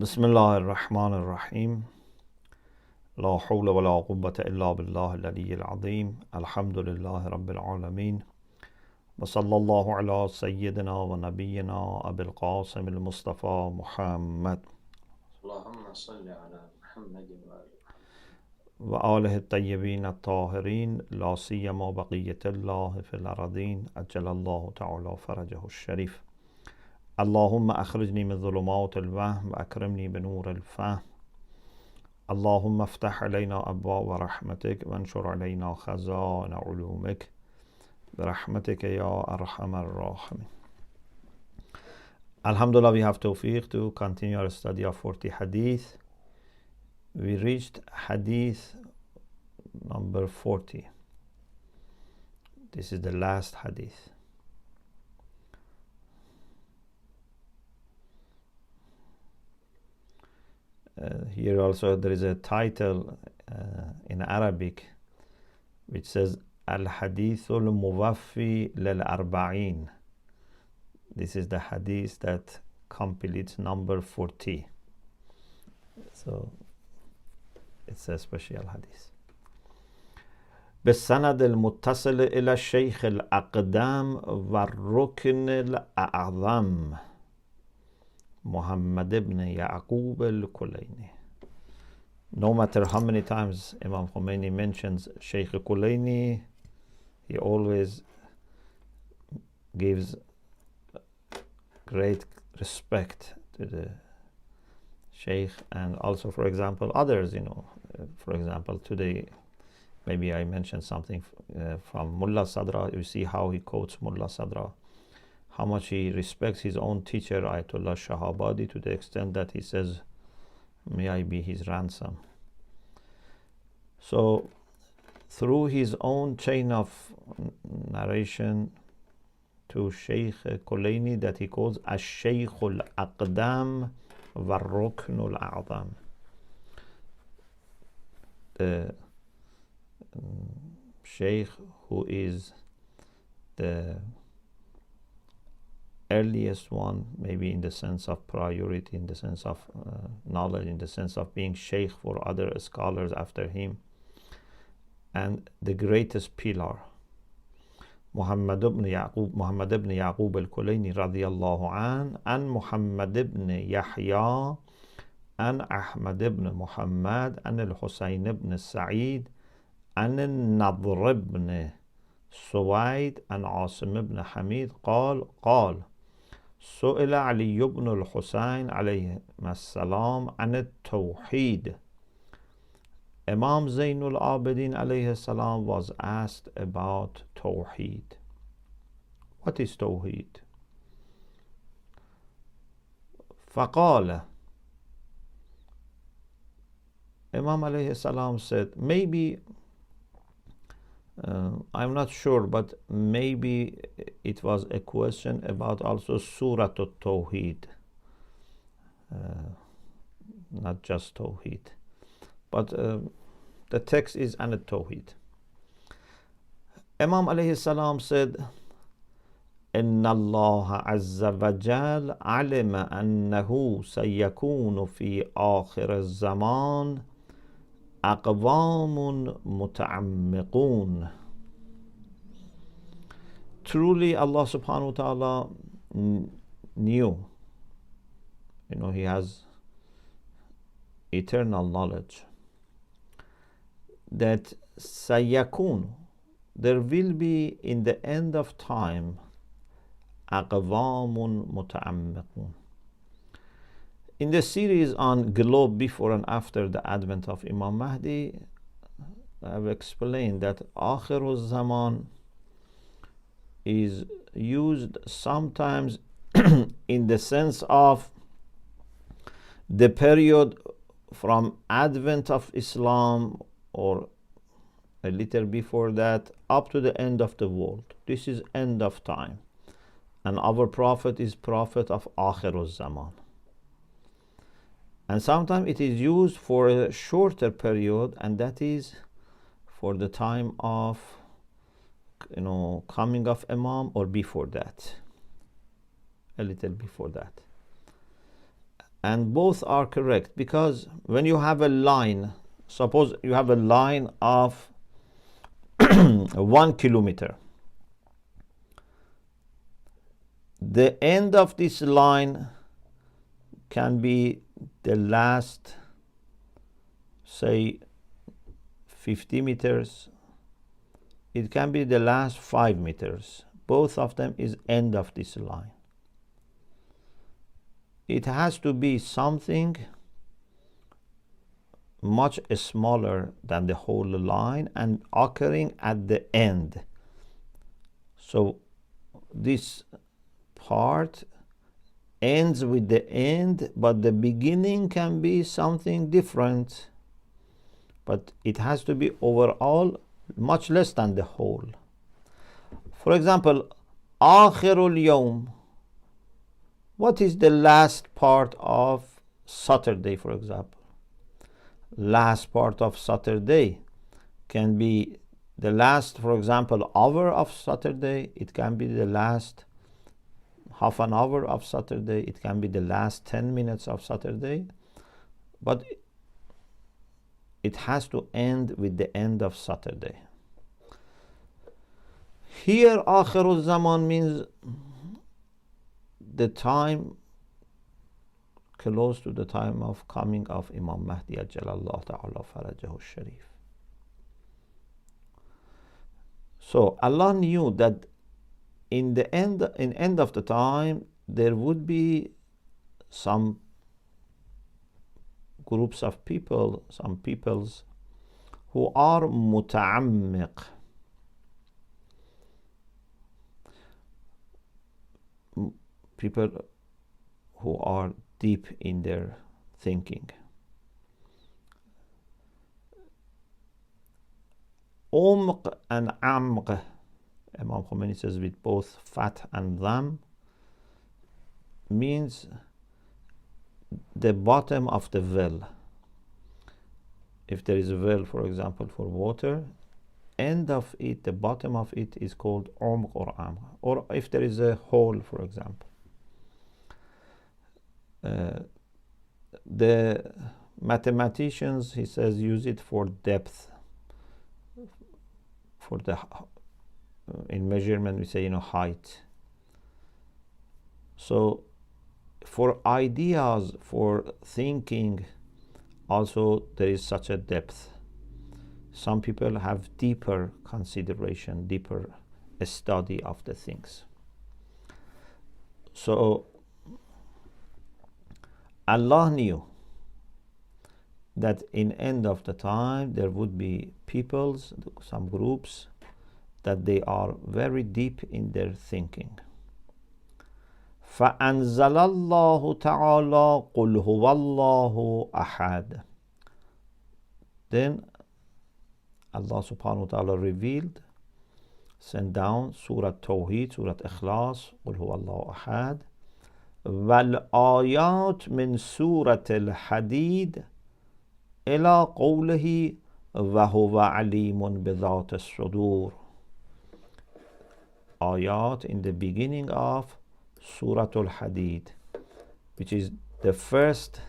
بسم الله الرحمن الرحيم لا حول ولا قوة إلا بالله العلي العظيم الحمد لله رب العالمين وصلى الله على سيدنا ونبينا أبي القاسم المصطفى محمد اللهم صل على محمد وآل وآله الطيبين الطاهرين لا سيما بقية الله في الأرضين أجل الله تعالى فرجه الشريف اللهم أخرجني من ظلمات الوهم وأكرمني بنور الفهم اللهم افتح علينا أبواب رحمتك وانشر علينا خزائن علومك برحمتك يا أرحم الراحمين. Alhamdulillah, we have tawfiq to continue our study of 40 hadith. We reached hadith number 40. This is the last hadith. Here also there is a title in Arabic which says Al-Hadith al-Muwaffi lil-Arba'in. This is the hadith that completes number 40. So it's a special hadith. بالسند المتصل إلى الشيخ الأقدام والركن الأعظم Muhammad ibn Yaqub al-Kulayni. No matter how many times Imam Khomeini mentions Sheikh Kulayni, he always gives great respect to the Sheikh, and also, for example, others, for example, today maybe I mentioned something from Mullah Sadra. You see how he quotes Mullah Sadra, how much he respects his own teacher Ayatollah Shahabadi, to the extent that he says, may I be his ransom. So through his own chain of narration to Sheikh Kulayni, that he calls Ash-Shaykh al-Aqdam wa-Rukn al-A'zam, the Sheikh who is the earliest one, maybe in the sense of priority, in the sense of knowledge, in the sense of being Sheikh for other scholars after him, and the greatest pillar, Muhammad ibn Yaqub al-Kulayni radiyallahu an Muhammad ibn Yahya an Ahmad ibn Muhammad an al-Husayn ibn Sa'id an al-Nadr ibn Suwaid an Asim ibn Hamid قال سئل علي بن الحسين عليه السلام عن التوحيد. Imam Zainul Abidin alayhi salam was asked about Tawheed. What is Tawheed? فقال, Imam alayhi salam said, maybe, I'm not sure, but maybe it was a question about also Surah Tawheed, not just Tawheed, but the text is an Tawheed. Imam alayhi salam said, إن الله عز وجل علم أنه سيكون في آخر الزمان أقوام متعمقون. Truly Allah subhanahu wa ta'ala knew, he has eternal knowledge, that sayakun, there will be in the end of time, aqwamun muta'ammiqun. In the series on globe before and after the advent of Imam Mahdi, I have explained that Akhirul Zaman is used sometimes in the sense of the period from advent of Islam or a little before that up to the end of the world. This is end of time, and our prophet is prophet of Akhirul Zaman. And sometimes it is used for a shorter period, and that is for the time of coming of Imam, or before that, a little before that. And both are correct, because when you have a line, suppose you have a line of 1 kilometer, the end of this line can be the last, say, 50 meters. It can be the last 5 meters. Both of them is end of this line. It has to be something much smaller than the whole line and occurring at the end. So this part ends with the end, but the beginning can be something different. But it has to be overall much less than the whole. For example, آخر اليوم. What is the last part of Saturday, for example? Last part of Saturday can be the last, for example, hour of Saturday. It can be the last half an hour of Saturday. It can be the last 10 minutes of Saturday. But it has to end with the end of Saturday. Here, Akhirul Zaman means the time close to the time of coming of Imam Mahdi Ajjalallahu Ta'ala Farajahu Sharif. So Allah knew that in the end of the time there would be some groups of people, some peoples who are muta'ammiq, people who are deep in their thinking. Umq and amq, Imam Khomeini says with both fat and lam, means the bottom of the well. If there is a well, for example, for water, end of it, the bottom of it is called umq or amq. Or if there is a hole, for example. The mathematicians, he says, use it for depth. For the in measurement, we say, height. So for ideas, for thinking, also there is such a depth. Some people have deeper consideration, deeper study of the things. So Allah knew that in end of the time there would be peoples, some groups, that they are very deep in their thinking. فَأَنزَلَ اللَّهُ تَعَالَى قُلْ هُوَ اللَّهُ أَحَدٌ. Then Allah subhanahu wa ta'ala revealed, sent down Surah TAWHEED, Surah Ikhlas, قُلْ هُوَ اللَّهُ أَحَدٌ. وَالْآيَاتِ مِنْ سُورَةِ الْحَدِيدِ إِلَى قَوْلِهِ وَهُوَ عَلِيمٌ بِذَاتِ الصُّدُورِ. Ayat in the beginning of Surah Al-Hadid, which is the first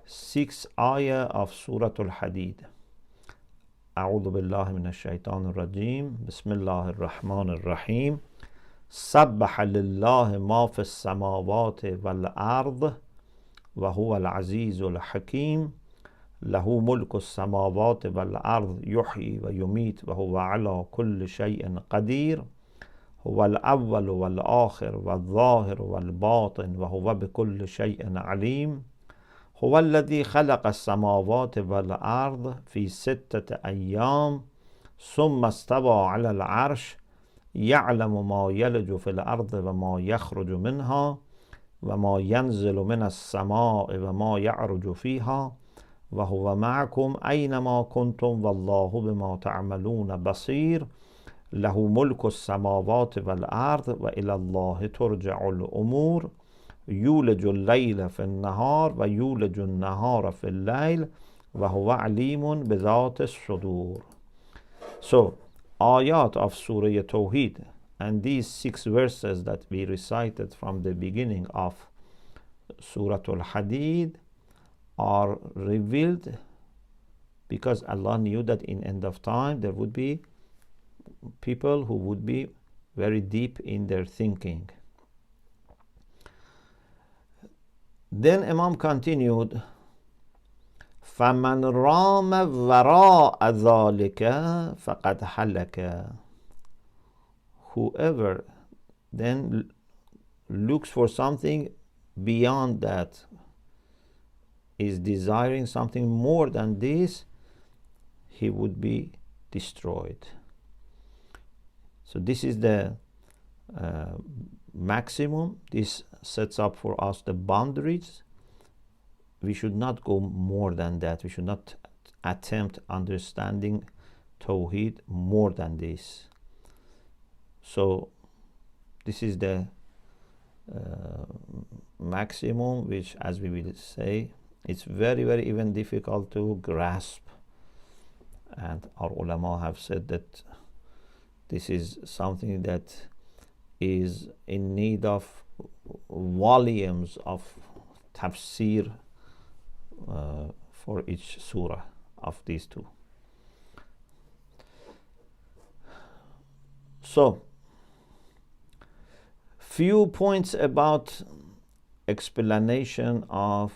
6 ayah of Surah Al-Hadid. أعوذ بالله من الشيطان الرجيم بسم الله الرحمن الرحيم سبح لله ما في السماوات والأرض وهو العزيز الحكيم له ملك السماوات والأرض يحيي ويميت وهو على كل شيء قدير هو الأول والآخر والظاهر والباطن وهو بكل شيء عليم هو الذي خلق السماوات والأرض في 6 أيام ثم استوى على العرش يعلم ما يلج في الأرض وما يخرج منها وما ينزل من السماء وما يعرج فيها وهو معكم أينما كنتم والله بما تعملون بصير له ملك السماوات والأرض وإلى الله ترجع الأمور يولج الليل في النهار ويولج النهار في الليل وهو عليم بذات الصدور. So, ayat of Surah Tawheed and these 6 verses that we recited from the beginning of Surah Al-Hadid are revealed because Allah knew that in end of time there would be people who would be very deep in their thinking. Then Imam continued, فَمَنْ رَامَ وَرَاءَ ذَلِكَ فَقَدْ حَلَكَ. Whoever then looks for something beyond that, is desiring something more than this, he would be destroyed. So this is the maximum. This sets up for us the boundaries. We should not go more than that. We should not attempt understanding Tawheed more than this. So this is the maximum, which, as we will say, it's very, very even difficult to grasp. And our ulama have said that this is something that is in need of volumes of tafsir for each surah of these two. So, few points about explanation of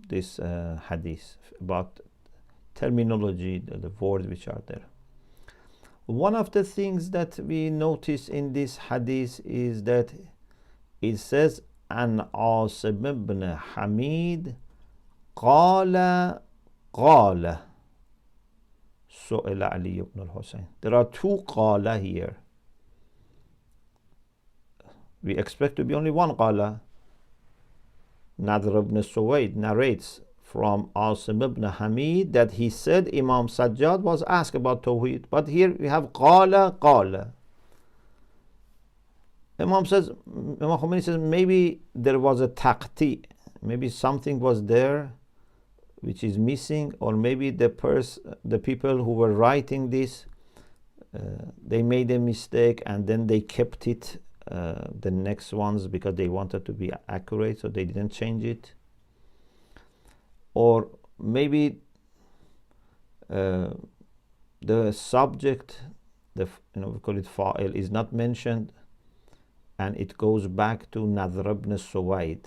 this hadith, about terminology, the words which are there. One of the things that we notice in this hadith is that it says, an Asim ibn Hamid qala qala su'ila Ali ibn al-Husayn. There are two qala here. We expect to be only one qala. Nadr ibn Suwaid narrates from Asim ibn Hamid that he said Imam Sajjad was asked about Tawheed. But here we have qala qala. Imam Khomeini says maybe there was a taqti, maybe something was there which is missing, or maybe the people who were writing this, they made a mistake and then they kept it the next ones because they wanted to be accurate, so they didn't change it. Or maybe the subject, we call it fa'il, is not mentioned, and it goes back to Nadr ibn Suwaid.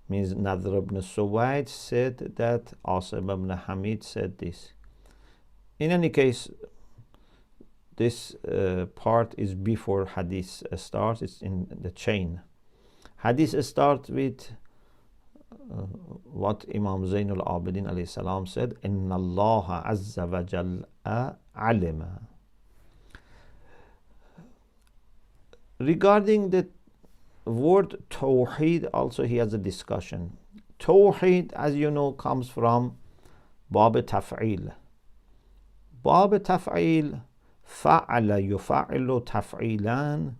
Means Nadr ibn Suwaid said that Asim ibn Hamid said this. In any case, this part is before hadith starts. It's in the chain. Hadith starts with what Imam Zainul Abidin alayhi salam said, Inna Allah azza wa jalla alima. Regarding the word Tawheed, also he has a discussion. Tawheed, as you know, comes from Bab Taf'il. Bab Taf'il, fa'ala yufa'ilu taf'ilan,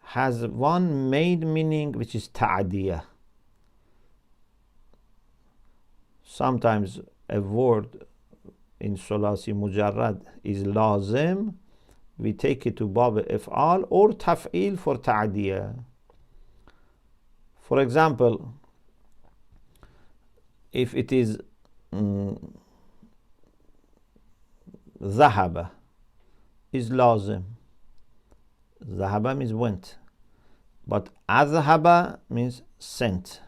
has one main meaning, which is ta'diyah. Sometimes a word in Sulasi Mujarrad is lazim, we take it to Bab If'al, or Taf'il for ta'diyah. For example, if it is Zahaba is lazim. Zahaba means went. But Azhaba means sent,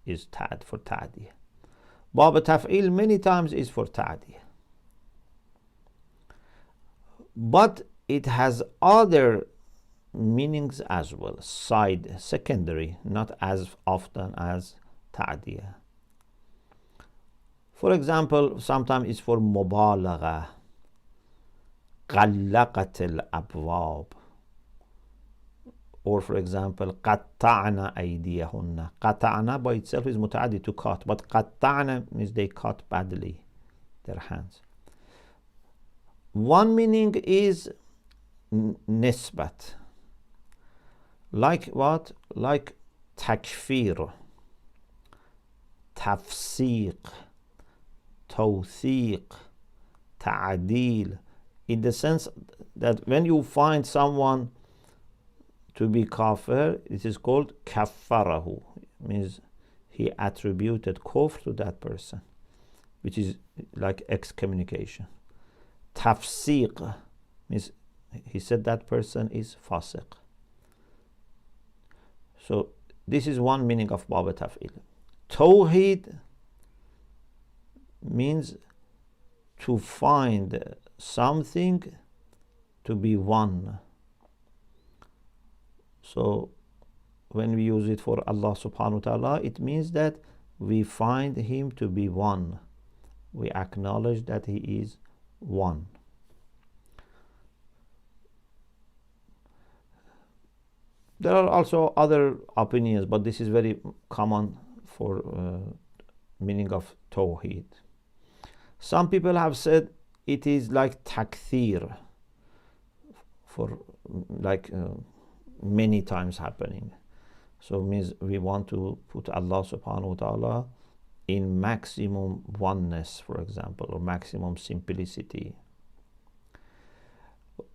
is ta'd for ta'diyah. Bab Taf'il many times is for ta'diyah. But it has other meanings as well, side, secondary, not as often as ta'diyah. For example, sometimes it's for mubalagha, غلقت الأبواب. Or for example, قطعنا أيديهن. قطعنا by itself is muta'addi, to cut, but قطعنا means they cut badly their hands. One meaning is nisbat. Like what? Like takfir, tafsiq, tawthiq, ta'adil. In the sense that when you find someone to be kafir, it is called kaffarahu. means he attributed kufr to that person, which is like excommunication. Tafsiq means he said that person is fasiq. So this is one meaning of Bab Taf'il. Tawheed means to find something to be one. So when we use it for Allah subhanahu wa ta'ala, it means that we find him to be one. We acknowledge that he is one. There are also other opinions, but this is very common for meaning of Tawheed. Some people have said it is like takthir, for like many times happening. So it means we want to put Allah subhanahu wa ta'ala in maximum oneness, for example, or maximum simplicity.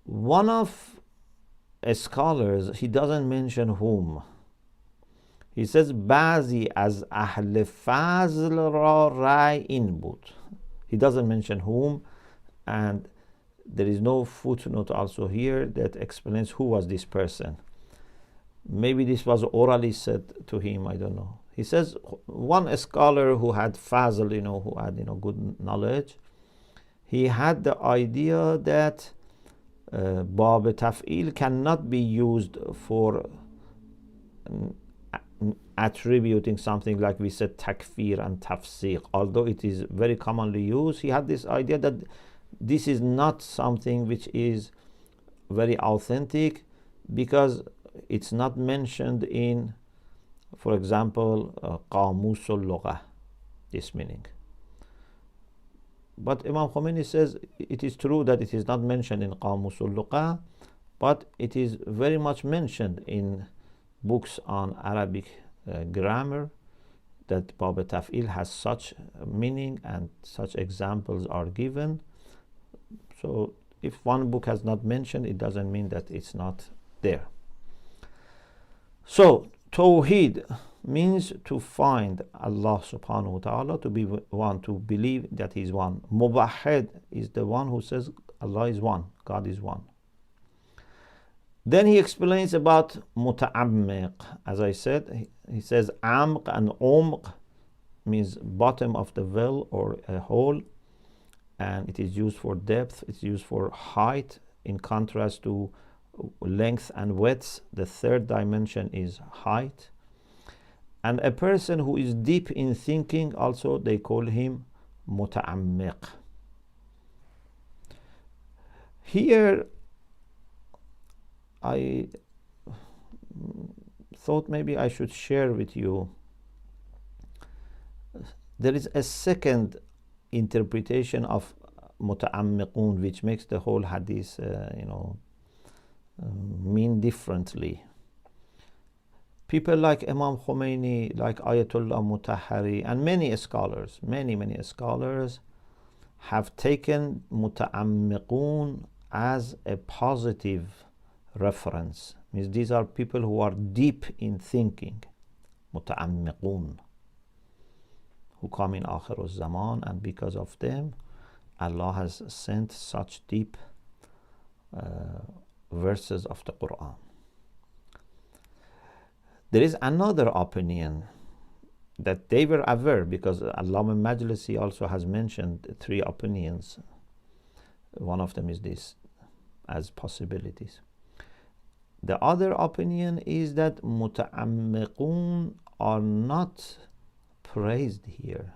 One of scholars, he doesn't mention whom. He says بعضی از اهل فضل را رأی این بود. He doesn't mention whom, and there is no footnote also here that explains who was this person. Maybe this was orally said to him, I don't know. He says one scholar who had fazl, who had good knowledge, he had the idea that Bab Taf'il cannot be used for attributing something like we said takfir and tafsiq, although it is very commonly used. He had this idea that this is not something which is very authentic because it's not mentioned in, for example, Qamusul Lughah, this meaning. But Imam Khomeini says it is true that it is not mentioned in Qamusul Lughah, but it is very much mentioned in books on Arabic grammar, that Bab Taf'il has such meaning and such examples are given. So if one book has not mentioned, it doesn't mean that it's not there. So Tawheed means to find Allah subhanahu wa ta'ala to be one, to believe that he is one. Mubahid is the one who says Allah is one, God is one. Then he explains about muta'ammiq. As I said, he says amq and umq means bottom of the well or a hole, and it is used for depth, it's used for height, in contrast to length and width. The third dimension is height. And a person who is deep in thinking, also they call him muta'ammiq. Here I thought maybe I should share with you, there is a second interpretation of muta'ammiqun which makes the whole hadith mean differently. People like Imam Khomeini, like Ayatollah Mutahhari, and many scholars have taken muta'ammiqun as a positive reference. Means these are people who are deep in thinking, muta'ammiqun, who come in Akhir al-Zaman, and because of them Allah has sent such deep verses of the Quran. There is another opinion that they were aware, because Allama Majlisi also has mentioned three opinions. One of them is this as possibilities. The other opinion is that muta'ammiqun are not praised here.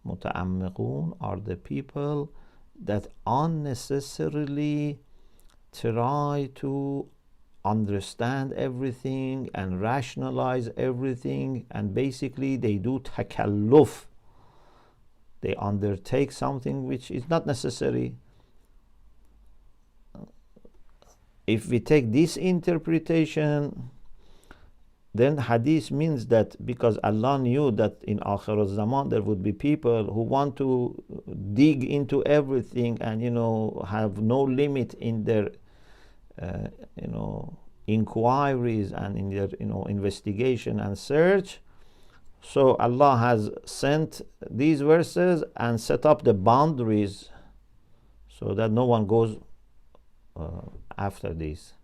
Muta'ammiqun are the people that unnecessarily try to understand everything and rationalize everything, and basically they do takalluf. They undertake something which is not necessary. If we take this interpretation, then hadith means that because Allah knew that in Akhir al-Zaman there would be people who want to dig into everything and have no limit in their inquiries and in their investigation and search. So Allah has sent these verses and set up the boundaries so that no one goes after these.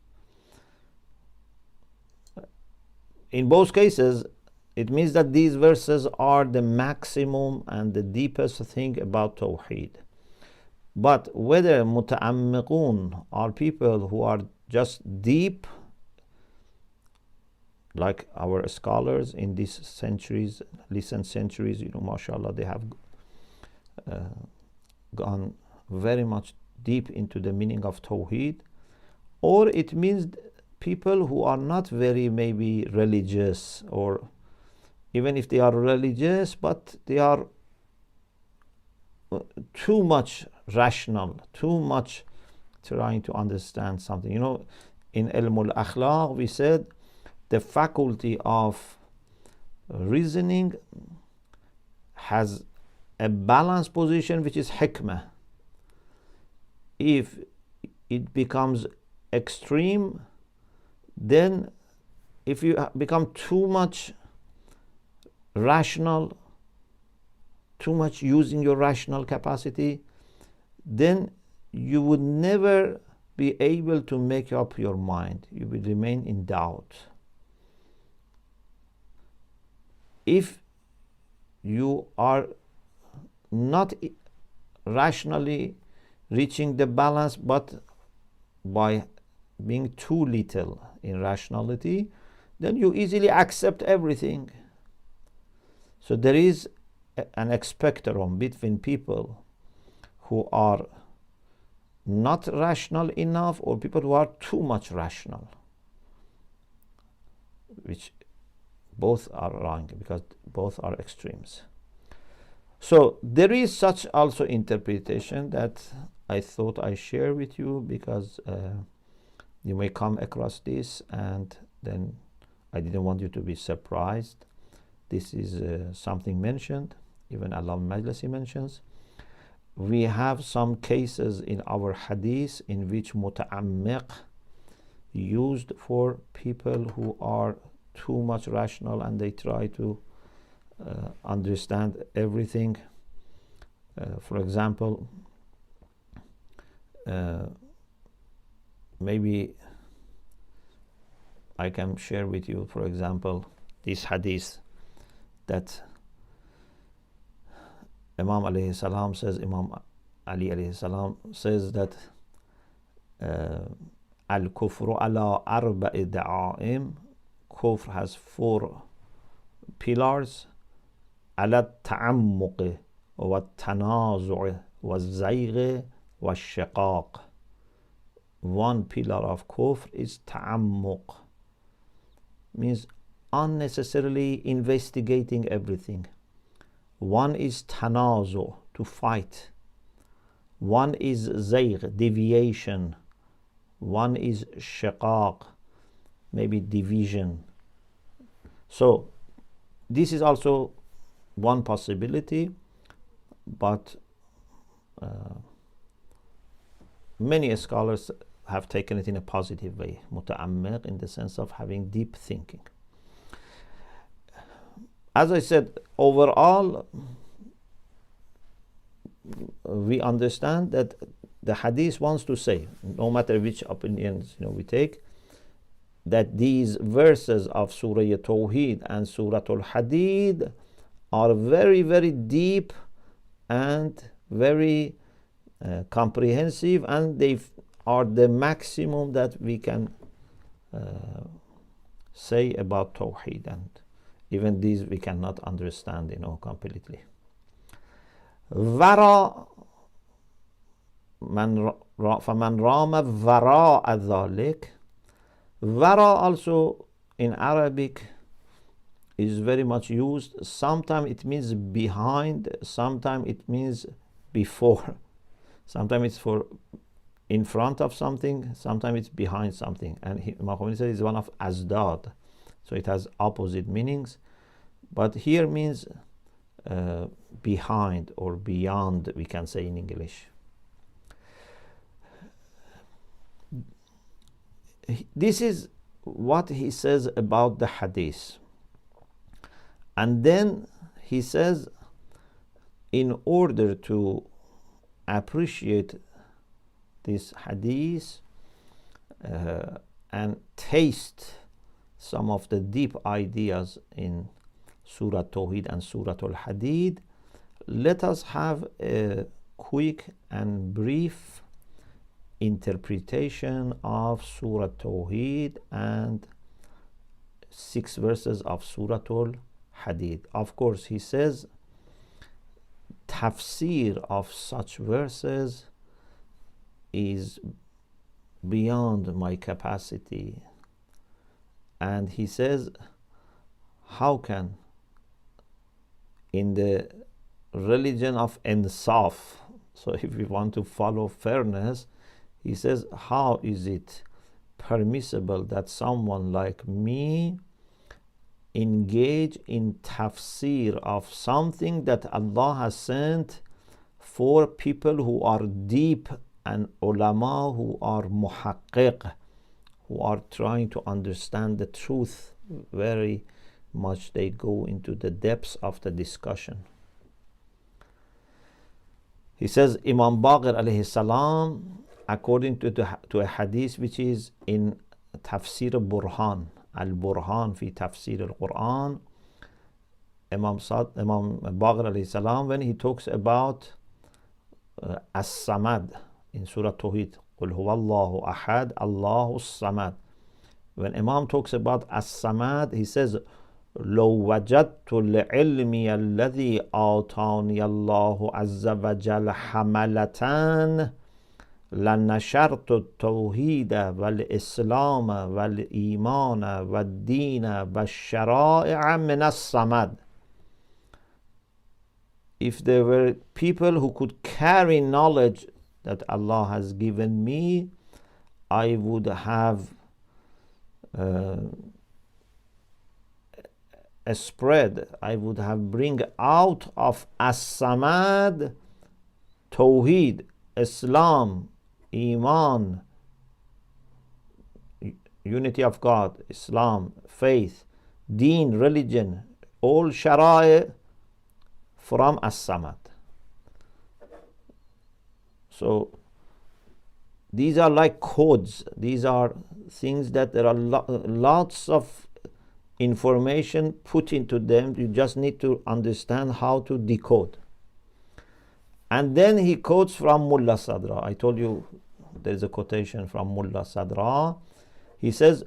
In both cases, it means that these verses are the maximum and the deepest thing about Tawheed. But whether muta'ammiqun are people who are just deep, like our scholars in these centuries, recent centuries, mashallah, they have gone very much deep into the meaning of Tawheed, or it means people who are not very maybe religious, or even if they are religious, but they are too much rational, too much trying to understand something. In Ilm al-Akhlaq, we said the faculty of reasoning has a balanced position, which is hikmah. If it becomes extreme, then if you become too much rational, too much using your rational capacity, then you would never be able to make up your mind. You will remain in doubt. If you are not rationally reaching the balance, but by being too little in rationality, then you easily accept everything. So there is an spectrum between people who are not rational enough or people who are too much rational, which both are wrong because both are extremes. So there is such also interpretation that I thought I share with you, because you may come across this and then I didn't want you to be surprised. This is something mentioned, even Allah Majlisi mentions. We have some cases in our hadith in which muta'ammiq used for people who are too much rational and they try to understand everything. For example, maybe I can share with you, for example, this hadith that Imam alayhi salam says, Imam Ali alayhi salam says that al-kufru ala arba'i da'a'im, kufr has 4 pillars: ala ta'ammuq wa tanazu' wa zayg wa shiqaq. One pillar of kufr is ta'ammuq, means unnecessarily investigating everything. One is tanazu, to fight. One is zayg, deviation. One is shiqaq, maybe division. So this is also one possibility, but many scholars have taken it in a positive way, muta'ammiq, in the sense of having deep thinking. As I said, overall, we understand that the hadith wants to say, no matter which opinions we take, that these verses of Surah TAWHEED and Surah Al-Hadid are very, very deep and very comprehensive, and they are the maximum that we can say about Tawheed, and even these we cannot understand completely. Vara فمن رام وراء ذلك. Vara also in Arabic is very much used. Sometimes it means behind, sometimes it means before. Sometimes it's for in front of something, sometimes it's behind something. And Imam Khomeini said it's one of azdad, so it has opposite meanings. But here means behind or beyond, we can say in English. This is what he says about the hadith. And then he says, in order to appreciate this hadith and taste some of the deep ideas in Surah Tawheed and Surah Al-Hadid, let us have a quick and brief interpretation of Surah Tawheed and 6 verses of Surah Al-Hadid. Of course, he says tafsir of such verses is beyond my capacity. And he says, how can in the religion of insaf, so if we want to follow fairness, he says, how is it permissible that someone like me engage in tafsir of something that Allah has sent for people who are deep and ulama who are muhaqqiq, who are trying to understand the truth very much. They go into the depths of the discussion. He says, Imam Baqir alayhi salam, according to a hadith which is in Tafsir Burhan, Al-Burhan fi Tafsir al-Quran, Imam Baqir alayhi salam, when he talks about As-Samad in Surah Tawheed, Qul huwa Allahu ahad, Allahu samad. When Imam talks about As-Samad, he says, لو وجدت العلمي الذي أعطاني الله عز وجل حملة لنشرت التوحيد والإسلام والإيمان والدين والشرائع من الصمد. If there were people who could carry knowledge that Allah has given me, I would have a spread, I would have bring out of As-Samad Tawheed, Islam, Iman, unity of God, Islam, faith, Deen, religion, all Shara'i from As-Samad. So these are like codes. These are things that there are lots of information put into them. You just need to understand how to decode. And then he quotes from Mullah Sadra. I told you there's a quotation from Mullah Sadra. He says,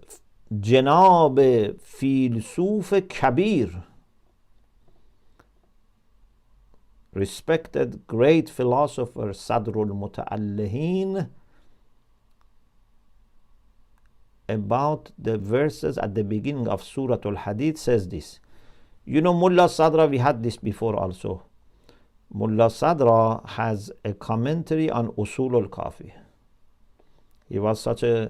Janab Filsuf Kabir, respected great philosopher Sadrul Muta'allihin, about the verses at the beginning of Surah Al-Hadid says this. You know, Mullah Sadra, we had this before also. Mullah Sadra has a commentary on Usul al-Kafi. He was such a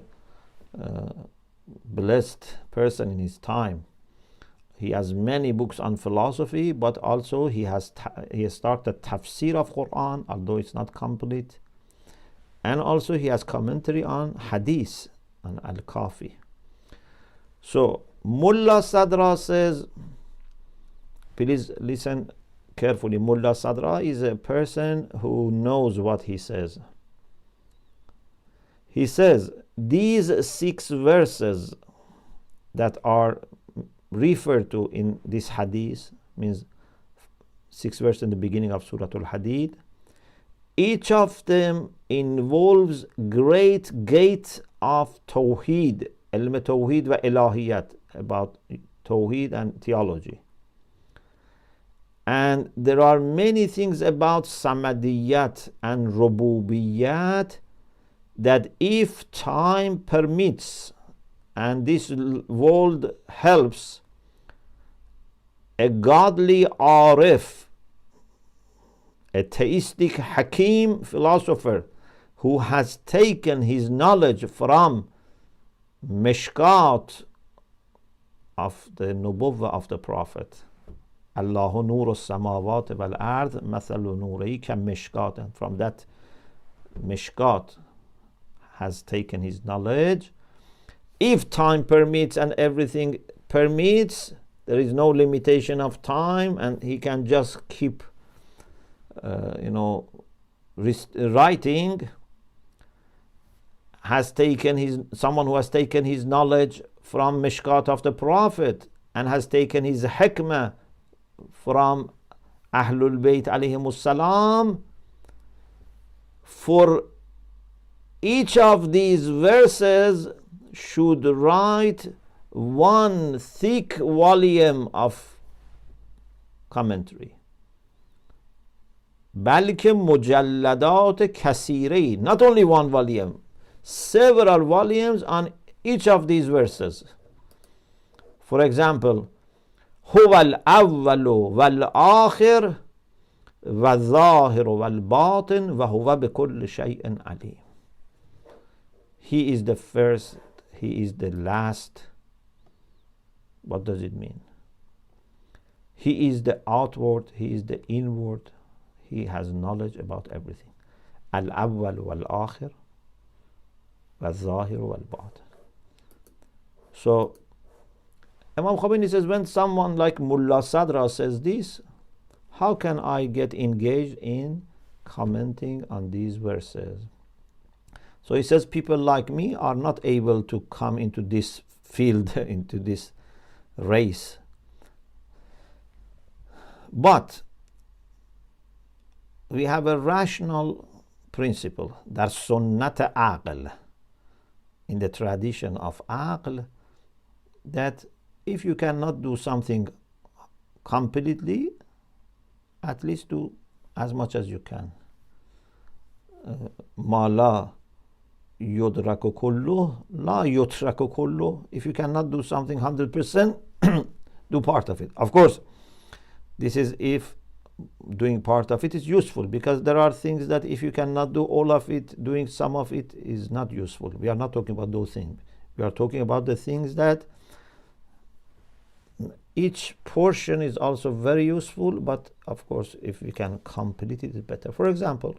blessed person in his time. He has many books on philosophy, but also he has started tafsir of Quran, although it's not complete. And also he has commentary on hadith, and Al-Kafi. So Mullah Sadra says, please listen carefully. Mullah Sadra is a person who knows what he says. He says, these 6 verses that are referred to in this hadith, means 6 verses in the beginning of Surah Al-Hadid, each of them involves great gate of Tawheed, Ilm Tawheed wa Ilahiyat, about Tawheed and theology. And there are many things about Samadiyat and Rububiyat that if time permits and this world helps, a godly Arif, a theistic Hakim philosopher who has taken his knowledge from Mishkat of the Nubuwwah of the Prophet. Allahu nuru samawat wal ard mathalu nurihi ka mishkat. And from that Mishkat has taken his knowledge. if time permits and everything permits, there is no limitation of time, and he can just keep writing, someone who has taken his knowledge from Mishkat of the Prophet and has taken his hikmah from Ahlul Bayt alayhimus salam, for each of these verses should write one thick volume of commentary. بلکه مجلدات کثیره، not only one volume, several volumes on each of these verses. For example, هو الأول والآخر والظاهر والباطن وهو بكل شيء عليم. He is the first, he is the last. What does it mean? He is the outward, he is the inward. He has knowledge about everything. Al-awwal wal-akhir wal-zahir wal-batin. So Imam Khomeini says, when someone like Mullah Sadra says this, how can I get engaged in commenting on these verses? So he says, people like me are not able to come into this field, into this race. But we have a rational principle, در سنت عقل, in the tradition of aql, that if you cannot do something completely, at least do as much as you can. ما لا يدرك كله لا يترك كله. If you cannot do something 100%, do part of it. Of course, this is if doing part of it is useful, because there are things that if you cannot do all of it, doing some of it is not useful. We are not talking about those things. We are talking about the things that each portion is also very useful, but of course if we can complete it, it's better. For example,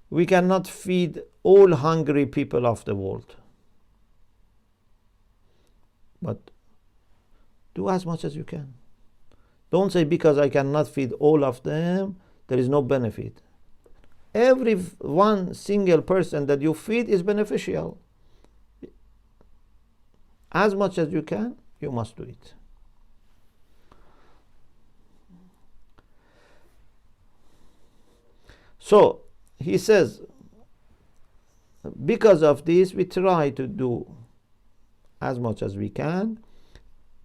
we cannot feed all hungry people of the world, but do as much as you can. Don't say because I cannot feed all of them, there is no benefit. Every one single person that you feed is beneficial. As much as you can, you must do it. So he says, because of this, we try to do as much as we can,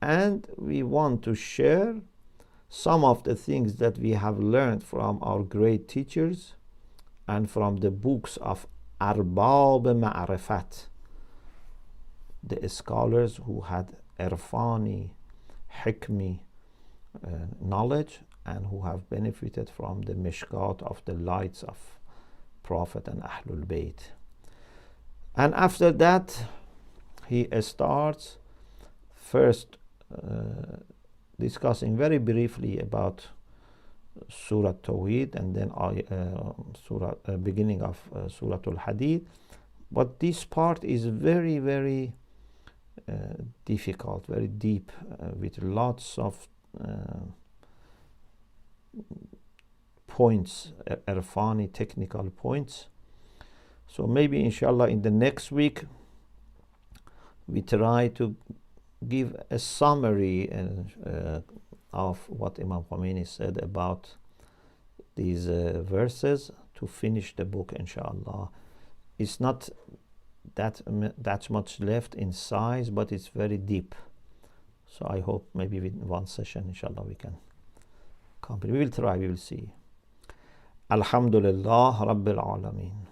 and we want to share some of the things that we have learned from our great teachers and from the books of Arbab Ma'rifat, the scholars who had Irfani, Hikmi knowledge, and who have benefited from the mishkat of the lights of Prophet and Ahlul Bayt. And after that, he starts first discussing very briefly about Surah TAWHEED, and then beginning of Surah Al-Hadith. But this part is very, very difficult, very deep, with lots of points, Irfani technical points. So maybe inshallah in the next week we try to give a summary of what Imam Khomeini said about these verses to finish the book, inshallah. It's not that much left in size, but it's very deep. So I hope maybe with one session, inshallah, we can complete. We will try, we will see. Alhamdulillah Rabbil Alameen.